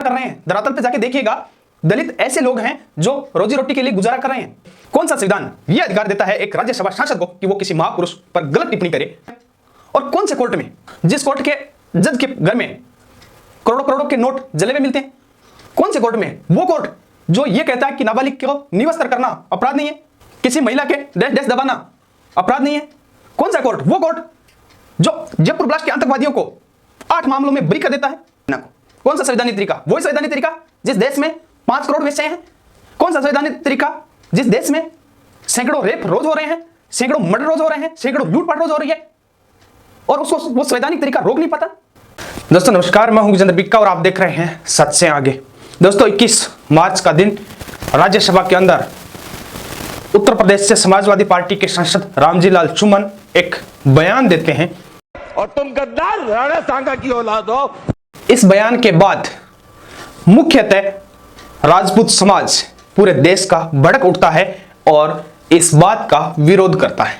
कर रहे हैं। धरातल पे जाके देखिएगा, दलित ऐसे लोग हैं जो रोजी रोटी के लिए गुजारा कर रहे हैं। कौन सा संविधान यह अधिकार देता है एक राज्यसभा सांसद को कि वो किसी महापुरुष पर गलत टिप्पणी करे? और कौन से कोर्ट में, जिस कोर्ट के जज के घर में करोड़ों करोड़ों के नोट जले हुए मिलते हैं, कौन से कोर्ट में? वो कोर्ट जो ये कहता है कि नाबालिग को निवस्त्र करना अपराध नहीं है, किसी महिला के डैश डैश दबाना अपराध नहीं है। कौन सा कोर्ट? वो कोर्ट जो जयपुर ब्लास्ट के आतंकवादियों को 8 मामलों में बरी कर देता है। कौन सा संवैधानिक तरीका? वही संवैधानिक तरीका जिस देश में 5 करोड़ वेश्याएं हैं। कौन सा संवैधानिक तरीका जिस देश में सैकड़ों रेप रोज हो रहे हैं, सैकड़ों मर्डर रोज हो रहे हैं, सैकड़ों लूटपाट रोज हो रही है, और उसको वो संवैधानिक तरीका रोक नहीं पाता। दोस्तों नमस्कार, मैं हूं विजेंद्र बिक्का और आप देख रहे हैं सच से आगे। दोस्तों 21 मार्च का दिन राज्यसभा के अंदर उत्तर प्रदेश से समाजवादी पार्टी के सांसद रामजी लाल चुमन एक बयान देते हैं और तुम गद्दार राणा सांगा की औलाद हो। इस बयान के बाद मुख्यतः राजपूत समाज पूरे देश का भड़क उठता है और इस बात का विरोध करता है।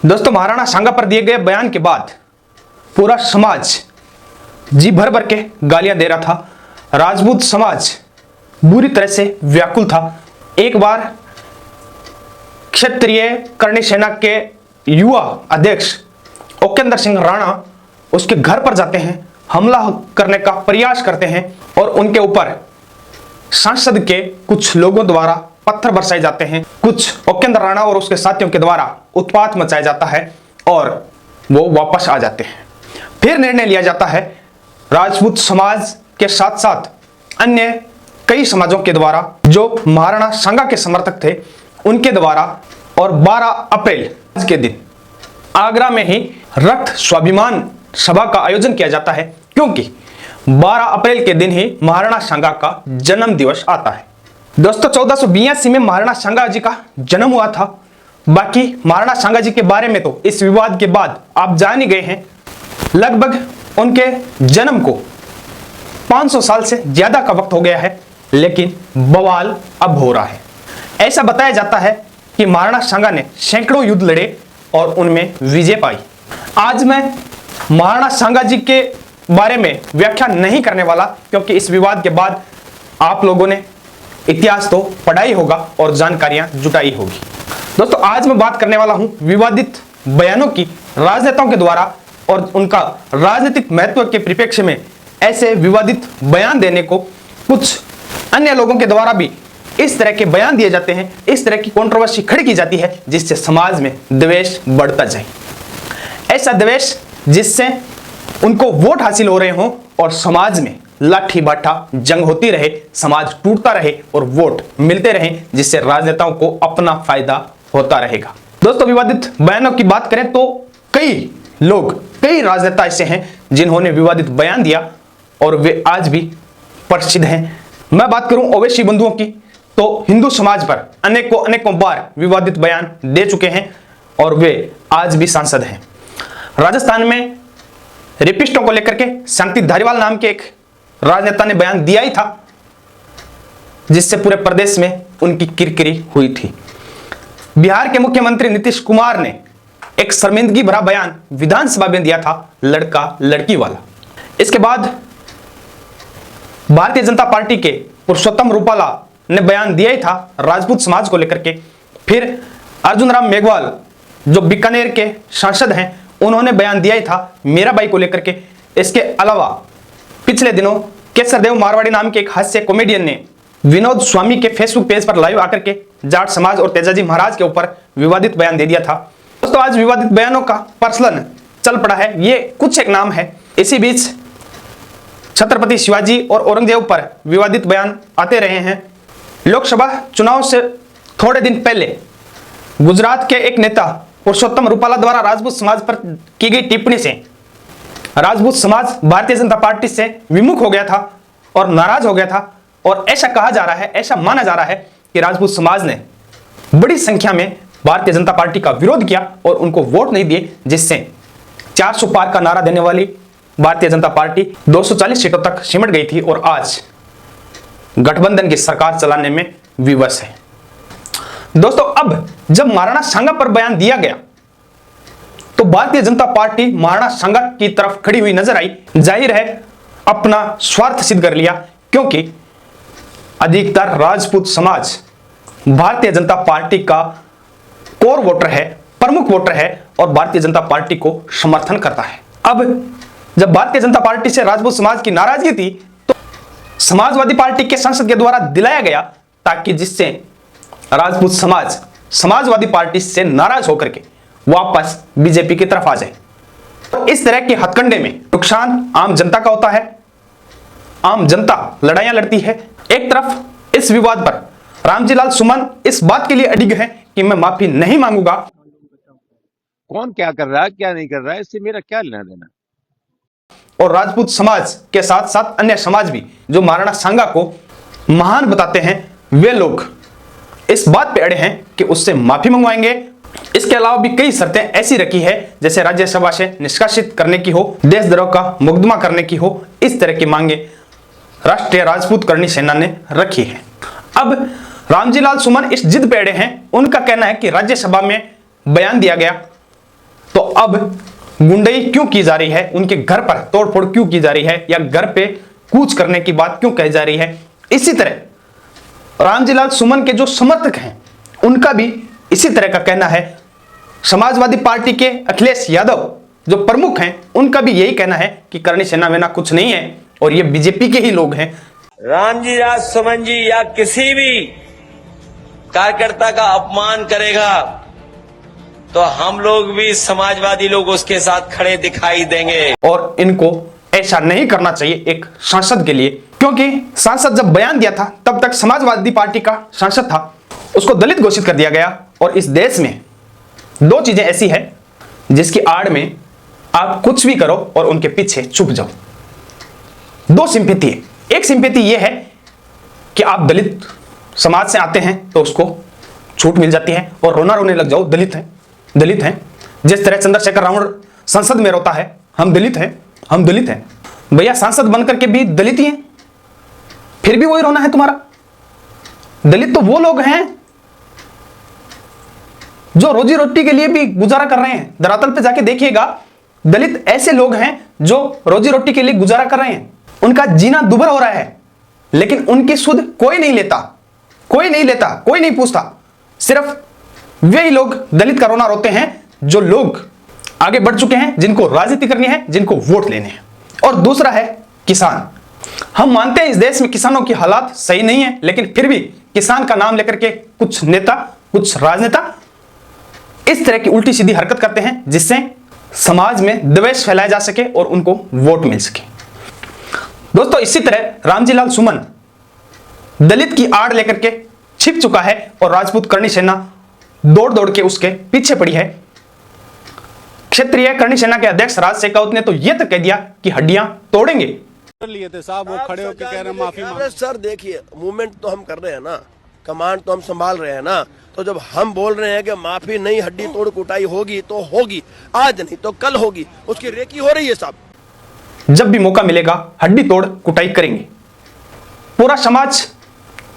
दोस्तों महाराणा सांगा पर दिए गए बयान के बाद पूरा समाज जी भर भर के गालियां दे रहा था। राजपूत समाज बुरी तरह से व्याकुल था। एक बार क्षेत्रीय करणी सेना के युवा अध्यक्ष ओकेंद्र सिंह राणा उसके घर पर जाते हैं, हमला करने का प्रयास करते हैं और उनके ऊपर सांसद के कुछ लोगों द्वारा पत्थर बरसाए जाते हैं। कुछ ओकेंद्र राणा और उसके साथियों के द्वारा उत्पात मचाया जाता है और वो वापस आ जाते हैं। फिर निर्णय लिया जाता है राजपूत समाज के साथ साथ अन्य कई समाजों के द्वारा जो महाराणा सांगा के समर्थक थे उनके द्वारा, और 12 अप्रैल के दिन आगरा में ही रक्त स्वाभिमान सभा का आयोजन किया जाता है, क्योंकि 12 अप्रैल के दिन ही महाराणा सांगा का जन्म दिवस आता है। दोस्तों 1482 में महाराणा सांगा जी का जन्म हुआ था। बाकी महाराणा सांगा जी के बारे में तो इस विवाद के बाद आप जान ही गए हैं। लगभग उनके जन्म को 500 साल से ज्यादा का वक्त हो गया है, लेकिन बवाल अब हो रहा है। ऐसा बताया जाता है कि महाराणा सांगा ने सैकड़ों युद्ध लड़े और उनमें विजय पाई। आज मैं महाराणा सांगा जी के बारे में व्याख्या नहीं करने वाला, क्योंकि इस विवाद के बाद आप लोगों ने इतिहास तो पढ़ा ही होगा और जानकारियां जुटाई होगी। दोस्तों आज मैं बात करने वाला हूं विवादित बयानों की, राजनेताओं के द्वारा और उनका राजनीतिक महत्व के परिप्रेक्ष्य में ऐसे विवादित बयान देने को कुछ अन्य लोगों के द्वारा भी इस तरह के बयान दिए जाते हैं, इस तरह की कंट्रोवर्सी खड़ी की जाती है जिससे समाज में द्वेष बढ़ता जाए। ऐसा द्वेष जिससे उनको वोट हासिल हो रहे हों और समाज में लाठी बाठा जंग होती रहे, समाज टूटता रहे और वोट मिलते रहे, जिससे राजनेताओं को अपना फायदा होता रहेगा। दोस्तों विवादित बयानों की बात करें तो कई लोग, कई राजनेता ऐसे हैं जिन्होंने विवादित बयान दिया और वे आज भी प्रसिद्ध हैं। मैं बात करूं ओवैसी बंधुओं की तो हिंदू समाज पर अनेकों बार विवादित बयान दे चुके हैं और वे आज भी सांसद हैं। राजस्थान में रेपिस्टों को लेकर के शांति धारीवाल नाम के एक राजनेता ने बयान दिया ही था, जिससे पूरे प्रदेश में उनकी किरकिरी हुई थी। बिहार के मुख्यमंत्री नीतीश कुमार ने एक शर्मिंदगी भरा बयान विधानसभा में दिया था, लड़का लड़की वाला। इसके बाद भारतीय जनता पार्टी के पुरुषोत्तम रूपाला ने बयान दिया ही था राजपूत समाज को लेकर के। फिर अर्जुन राम मेघवाल जो बीकानेर के सांसद हैं, उन्होंने बयान दिया ही था मीराबाई को लेकर के। इसके अलावा पिछले दिनों केसरदेव मारवाड़ी नाम के एक हास्य कॉमेडियन ने विनोद स्वामी के फेसबुक पेज पर लाइव आकर के जाट समाज और तेजाजी महाराज के ऊपर विवादित बयान दे दिया था। दोस्तों आज विवादित बयानों का प्रचलन चल पड़ा है, ये कुछ एक नाम है। इसी बीच छत्रपति शिवाजी और औरंगजेब पर विवादित बयान आते रहे हैं। लोकसभा चुनाव से थोड़े दिन पहले गुजरात के एक नेता पुरुषोत्तम रूपाला द्वारा राजपूत समाज पर की गई टिप्पणी से राजपूत समाज भारतीय जनता पार्टी से विमुख हो गया था और नाराज हो गया था, और ऐसा कहा जा रहा है, ऐसा माना जा रहा है कि राजपूत समाज ने बड़ी संख्या में भारतीय जनता पार्टी का विरोध किया और उनको वोट नहीं दिए, जिससे 400 पार का नारा देने वाली भारतीय जनता पार्टी 240 सीटों तक सिमट गई थी और आज गठबंधन की सरकार चलाने में विवश है। दोस्तों अब जब महाराणा सांगा पर बयान दिया गया तो भारतीय जनता पार्टी महाराणा सांगा की तरफ खड़ी हुई नजर आई। जाहिर है अपना स्वार्थ सिद्ध कर लिया, क्योंकि अधिकतर राजपूत समाज भारतीय जनता पार्टी का कोर वोटर है, प्रमुख वोटर है और भारतीय जनता पार्टी को समर्थन करता है। अब जब भारतीय जनता पार्टी से राजपूत समाज की नाराजगी थी तो समाजवादी पार्टी के सांसद के द्वारा दिलाया गया, ताकि जिससे राजपूत समाज समाजवादी पार्टी से नाराज होकर के वापस बीजेपी की तरफ आ जाए। तो इस तरह के हथकंडे में नुकसान आम जनता का होता है, आम जनता लड़ाइयां लड़ती है। एक तरफ इस विवाद पर रामजीलाल सुमन इस बात के लिए अडिग है कि मैं माफी नहीं मांगूंगा। कौन क्या कर रहा है क्या नहीं कर रहा है इससे मेरा क्या लेना देना। और राजपूत समाज के साथ साथ अन्य समाज भी जो महाराणा सांगा को महान बताते हैं, वे लोग इस बात पे अड़े हैं कि उससे माफी मंगवाएंगे। इसके अलावा भी कई शर्तें ऐसी रखी है, जैसे राज्यसभा से निष्कासित करने की हो, देशद्रोह का मुकदमा करने की हो। इस तरह की मांगे राष्ट्रीय राजपूत करणी सेना ने रखी है। अब रामजीलाल सुमन इस जिद पे अड़े हैं। उनका कहना है कि राज्यसभा में बयान दिया गया तो अब गुंडई क्यों की जा रही है, उनके घर पर तोड़फोड़ क्यों की जा रही है, या घर पे कूच करने की बात क्यों कही जा रही है। इसी तरह रामजीलाल सुमन के जो समर्थक हैं उनका भी इसी तरह का कहना है। समाजवादी पार्टी के अखिलेश यादव जो प्रमुख हैं उनका भी यही कहना है कि करणी सेना वेना कुछ नहीं है और ये बीजेपी के ही लोग हैं। रामजीलाल सुमन जी या किसी भी कार्यकर्ता का अपमान करेगा तो हम लोग भी समाजवादी लोग उसके साथ खड़े दिखाई देंगे। और इनको ऐसा नहीं करना चाहिए एक सांसद के लिए, क्योंकि सांसद जब बयान दिया था तब तक समाजवादी पार्टी का सांसद था, उसको दलित घोषित कर दिया गया। और इस देश में दो चीजें ऐसी है जिसकी आड़ में आप कुछ भी करो और उनके पीछे छुप जाओ। दो सिंपैथी है। एक सिंपैथी यह है कि आप दलित समाज से आते हैं तो उसको छूट मिल जाती है और रोना रोने लग जाओ, दलित हैं दलित हैं। जिस तरह चंद्रशेखर रावण संसद में रोता है, हम दलित हैं हम दलित हैं। भैया सांसद बनकर के भी दलित ही हैं, फिर भी वही रोना है तुम्हारा। दलित तो वो लोग हैं जो रोजी रोटी के लिए भी गुजारा कर रहे हैं। धरातल पे जाके देखिएगा, दलित ऐसे लोग हैं जो रोजी रोटी के लिए गुजारा कर रहे हैं। उनका जीना दुभर हो रहा है, लेकिन उनकी सुध कोई नहीं लेता, कोई नहीं लेता, कोई नहीं पूछता। सिर्फ वे ही लोग दलित का रोना रोते हैं जो लोग आगे बढ़ चुके हैं, जिनको राजनीति करनी है, जिनको वोट लेने हैं। और दूसरा है किसान। हम मानते हैं इस देश में किसानों की हालात सही नहीं है, लेकिन फिर भी किसान का नाम लेकर के कुछ नेता, कुछ राजनेता इस तरह की उल्टी सीधी हरकत करते हैं जिससे समाज में द्वेष फैलाया जा सके और उनको वोट मिल सके। दोस्तों, इसी तरह रामजीलाल सुमन दलित की आड़ लेकर के छिप चुका है और राजपूत करणी सेना दौड़ दौड़ के उसके पीछे पड़ी है। क्षेत्रीय करणी सेना के अध्यक्ष राज शेखावत ने तो यह तक कह दिया कि हड्डियां तोड़ेंगे। लिए थे साहब, वो खड़े होकर कह रहे हैं माफी मांगो। अरे सर देखिए, मूवमेंट तो हम कर रहे हैं ना, कमांड तो हम संभाल रहे हैं ना। तो जब हम बोल रहे हैं कि माफी नहीं, हड्डी तोड़ कुटाई होगी तो होगी, आज नहीं तो कल होगी, उसकी रेकी हो रही है साहब। जब भी मौका मिलेगा हड्डी तोड़ कुटाई करेंगे। पूरा समाज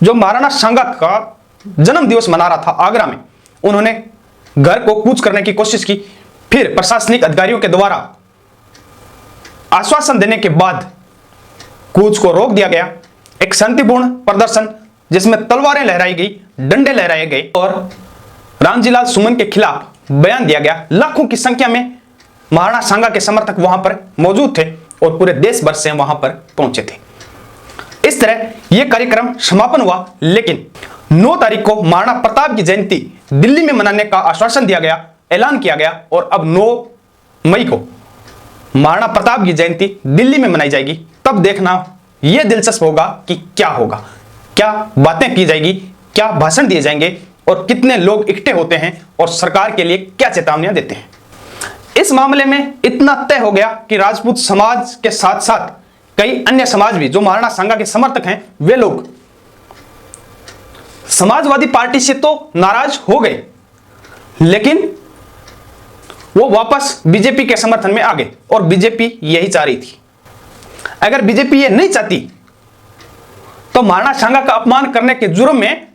जो महाराणा सांगा का जन्म दिवस मना रहा था आगरा में, उन्होंने घर को कूच करने की कोशिश की। फिर प्रशासनिक अधिकारियों के द्वारा आश्वासन देने के बाद कूच को रोक दिया गया। एक शांतिपूर्ण प्रदर्शन जिसमें तलवारें लहराई गई, डंडे लहराए गए और रामजीलाल सुमन के खिलाफ बयान दिया गया। लाखों की संख्या में महाराणा सांगा के समर्थक वहां पर मौजूद थे और पूरे देश भर से वहां पर पहुंचे थे। इस तरह यह कार्यक्रम समापन हुआ, लेकिन 9 तारीख को महाराणा प्रताप की जयंती दिल्ली में मनाने का आश्वासन दिया गया, ऐलान किया गया और अब 9 मई को महाराणा प्रताप की जयंती दिल्ली में मनाई जाएगी। तब देखना यह दिलचस्प होगा कि क्या होगा, क्या बातें की जाएगी, क्या भाषण दिए जाएंगे और कितने लोग इकट्ठे होते हैं और सरकार के लिए क्या चेतावनियां देते हैं। इस मामले में इतना तय हो गया कि राजपूत समाज के साथ साथ कई अन्य समाज भी जो महाराणा सांगा के समर्थक हैं, वे लोग समाजवादी पार्टी से तो नाराज हो गए, लेकिन वो वापस बीजेपी के समर्थन में आ गए और बीजेपी यही चाह रही थी। अगर बीजेपी ये नहीं चाहती तो महाराणा सांगा का अपमान करने के जुर्म में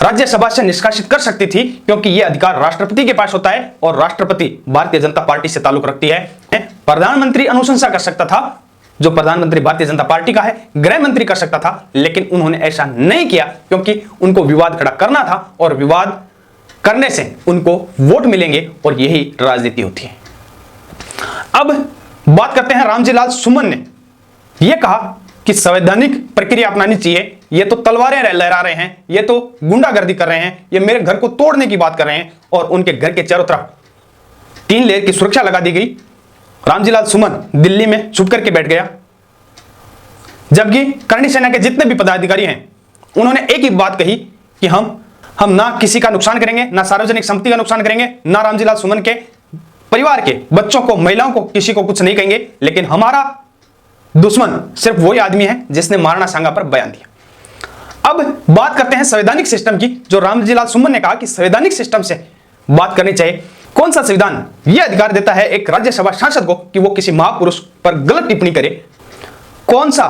राज्यसभा से निष्कासित कर सकती थी, क्योंकि यह अधिकार राष्ट्रपति के पास होता है और राष्ट्रपति भारतीय जनता पार्टी से ताल्लुक रखती है। प्रधानमंत्री अनुशंसा कर सकता था, जो प्रधानमंत्री भारतीय जनता पार्टी का है, गृह मंत्री कर सकता था, लेकिन उन्होंने ऐसा नहीं किया क्योंकि उनको विवाद खड़ा करना था और विवाद करने से उनको वोट मिलेंगे और यही राजनीति होती है। अब बात करते हैं, रामजी लाल सुमन ने यह कहा कि संवैधानिक प्रक्रिया अपनानी चाहिए। ये तो तलवारें लहरा रहे हैं, ये तो गुंडागर्दी कर रहे हैं, ये मेरे घर को तोड़ने की बात कर रहे हैं। और उनके घर के चारों तरफ 3 लेयर की सुरक्षा लगा दी गई। रामजी लाल सुमन दिल्ली में छुप करके बैठ गया, जबकि करणी सेना के जितने भी पदाधिकारी हैं उन्होंने एक ही बात कही कि हम ना किसी का नुकसान करेंगे, ना सार्वजनिक संपत्ति का नुकसान करेंगे, ना रामजी लाल सुमन के परिवार के बच्चों को, महिलाओं को, किसी को कुछ नहीं कहेंगे। लेकिन हमारा दुश्मन सिर्फ वही आदमी है जिसने महाराणा सांगा पर बयान दिया। अब बात करते हैं संवैधानिक सिस्टम की, जो रामजी लाल सुमन ने कहा कि संवैधानिक सिस्टम से बात करनी चाहिए। कौन सा संविधान यह अधिकार देता है एक राज्यसभा सांसद को कि वो किसी महापुरुष पर गलत टिप्पणी करे? कौन सा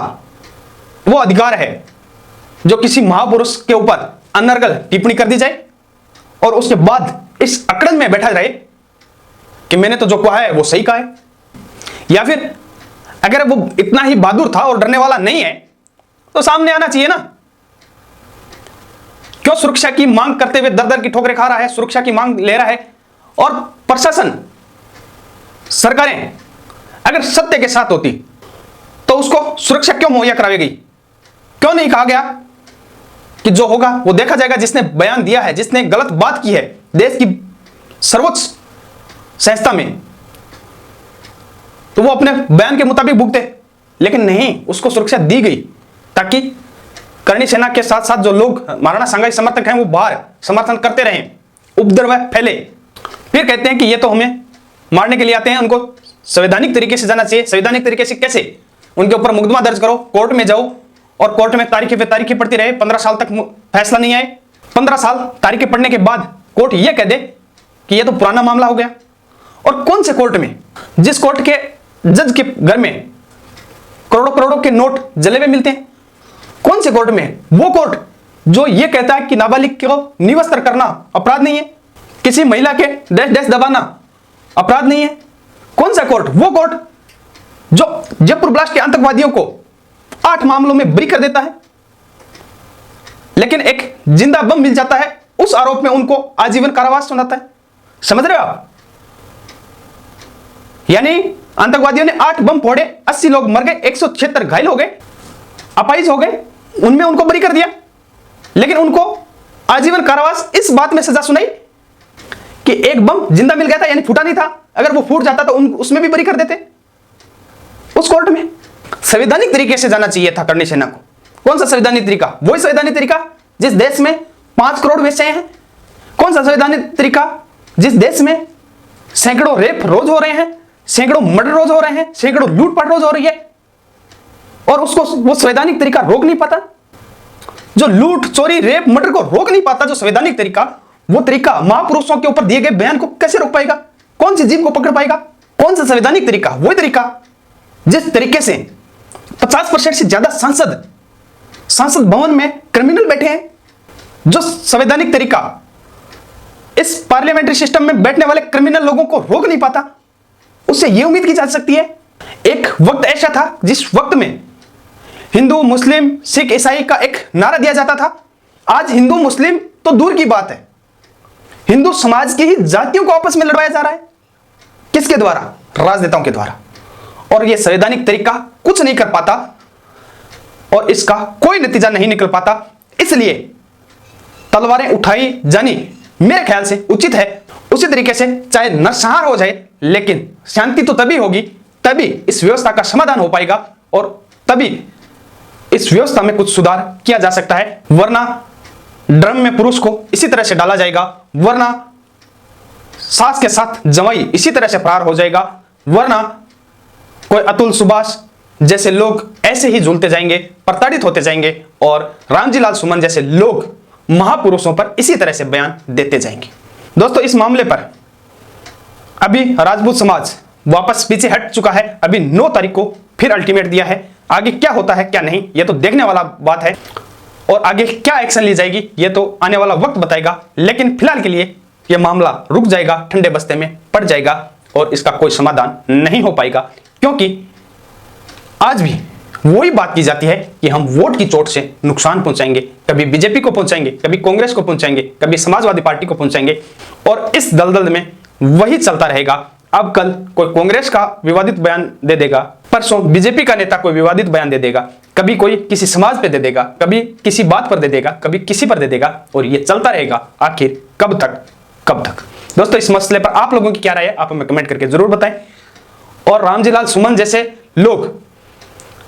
वो अधिकार है जो किसी महापुरुष के ऊपर अनर्गल टिप्पणी कर दी जाए और उसके बाद इस अकड़न में बैठा रहे कि मैंने तो जो कहा है वो सही कहा है? या फिर अगर वो इतना ही बहादुर था और डरने वाला नहीं है तो सामने आना चाहिए ना। क्यों सुरक्षा की मांग करते हुए दर दर की ठोकरें खा रहा है, सुरक्षा की मांग ले रहा है? और प्रशासन, सरकारें अगर सत्य के साथ होती तो उसको सुरक्षा क्यों मुहैया कराई गई? क्यों नहीं कहा गया कि जो होगा वो देखा जाएगा? जिसने बयान दिया है, जिसने गलत बात की है देश की सर्वोच्च संस्था में, तो वो अपने बयान के मुताबिक भुगते। लेकिन नहीं, उसको सुरक्षा दी गई ताकि करणी सेना के साथ साथ जो लोग महाराणा सांगा के समर्थक हैं वो बाहर समर्थन करते रहें, उपद्रव फैले। फिर कहते हैं कि ये तो हमें मारने के लिए आते हैं, उनको संवैधानिक तरीके से जाना चाहिए। संवैधानिक तरीके से कैसे? उनके ऊपर मुकदमा दर्ज करो, कोर्ट में जाओ और कोर्ट में तारीखें पे तारीखें पड़ती रहे, 15 साल तक फैसला नहीं आए। 15 साल तारीखें पड़ने के बाद कोर्ट यह कह दे कि यह तो पुराना मामला हो गया। और कौन से कोर्ट में? जिस कोर्ट के जज के घर में करोड़ों करोड़ों के नोट जले हुए मिलते हैं। कौन से कोर्ट में? वो कोर्ट जो ये कहता है कि नाबालिग को निवस्त्र करना अपराध नहीं है, किसी महिला के डैश डैश दबाना अपराध नहीं है। कौन सा कोर्ट? वो कोर्ट जो जयपुर ब्लास्ट के आतंकवादियों को 8 मामलों में बरी कर देता है, लेकिन एक जिंदा बम मिल जाता है, उस आरोप में उनको आजीवन कारावास सुनाता है। समझ रहे हो आप? यानी आतंकवादियों ने 8 बम फोड़े, 80 लोग मर गए, 176 घायल हो गए, अपाहिज हो गए, उनमें उनको बरी कर दिया, लेकिन उनको आजीवन कारावास इस बात में सजा सुनाई कि एक बम जिंदा मिल गया था, यानी फूटा नहीं था। अगर वो फूट जाता तो उसमें भी बरी कर देते उस कोर्ट में। संवैधानिक तरीके से जाना चाहिए था करणी सेना को। कौन सा संवैधानिक तरीका? वही संवैधानिक तरीका जिस देश में 5 करोड़ वेश्याएं हैं। कौन सा संवैधानिक तरीका जिस देश में सैकड़ों रेप रोज हो रहे हैं, सैकड़ों मर्डर रोज हो रहे हैं, सैकड़ों लूटपाट रोज हो रही है, और उसको वो संवैधानिक तरीका रोक नहीं पाता? जो लूट, चोरी, रेप, मर्डर को रोक नहीं पाता जो संवैधानिक तरीका, वो तरीका महापुरुषों के ऊपर दिए गए बयान को कैसे रोक पाएगा? कौन सी जीव को पकड़ पाएगा? कौन सा संवैधानिक तरीका? वही तरीका जिस तरीके से 50% से ज्यादा सांसद भवन में क्रिमिनल बैठे हैं। जो संवैधानिक तरीका इस पार्लियामेंट्री सिस्टम में बैठने वाले क्रिमिनल लोगों को रोक नहीं पाता, उससे यह उम्मीद की जा सकती है। एक वक्त ऐसा था जिस वक्त में हिंदू, मुस्लिम, सिख, ईसाई का एक नारा दिया जाता था। आज हिंदू मुस्लिम तो दूर की बात है, हिंदू समाज की ही जातियों को आपस में लड़वाया जा रहा है। किसके द्वारा? राजनेताओं के द्वारा। और यह संवैधानिक तरीका कुछ नहीं कर पाता और इसका कोई नतीजा नहीं निकल पाता। इसलिए तलवारें उठाई जानी मेरे ख्याल से उचित है। उसी तरीके से चाहे नरसंहार हो जाए, लेकिन शांति तो तभी होगी, तभी इस व्यवस्था का समाधान हो पाएगा और तभी इस व्यवस्था में कुछ सुधार किया जा सकता है। वरना ड्रम में पुरुष को इसी तरह से डाला जाएगा, वरना सास के साथ जवाई इसी तरह से फरार हो जाएगा, वरना कोई अतुल सुभाष जैसे लोग ऐसे ही झूलते जाएंगे, प्रताड़ित होते जाएंगे, और रामजी लाल सुमन जैसे लोग महापुरुषों पर इसी तरह से बयान देते जाएंगे। दोस्तों, इस मामले पर अभी राजपूत समाज वापस पीछे हट चुका है। अभी 9 तारीख को फिर अल्टीमेट दिया है। आगे क्या होता है क्या नहीं, यह तो देखने वाला बात है। और आगे क्या एक्शन ली जाएगी ये तो आने वाला वक्त बताएगा, लेकिन फिलहाल के लिए यह मामला रुक जाएगा, ठंडे बस्ते में पड़ जाएगा और इसका कोई समाधान नहीं हो पाएगा, क्योंकि आज भी वही बात की जाती है कि हम वोट की चोट से नुकसान पहुंचाएंगे, कभी बीजेपी को पहुंचाएंगे, कभी कांग्रेस को पहुंचाएंगे, कभी समाजवादी पार्टी को पहुंचाएंगे, और इस दलदल में वही चलता रहेगा। अब कल कोई कांग्रेस का विवादित बयान दे देगा, परसों बीजेपी का नेता कोई विवादित बयान दे देगा, कभी कोई किसी समाज पे दे देगा, कभी किसी बात पर दे देगा, कभी किसी पर दे देगा, और ये चलता रहेगा। आखिर कब तक? दोस्तों, इस मसले पर आप लोगों की क्या राय है, आप हमें कमेंट करके जरूर बताएं। और रामजी लाल सुमन जैसे लोग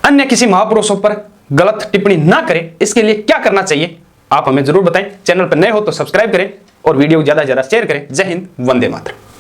अन्य किसी महापुरुषों पर गलत टिप्पणी ना करें, इसके लिए क्या करना चाहिए आप हमें जरूर बताएं। चैनल पर नए हो तो सब्सक्राइब करें और वीडियो को ज्यादा से ज्यादा शेयर करें। जय हिंद, वंदे मातरम।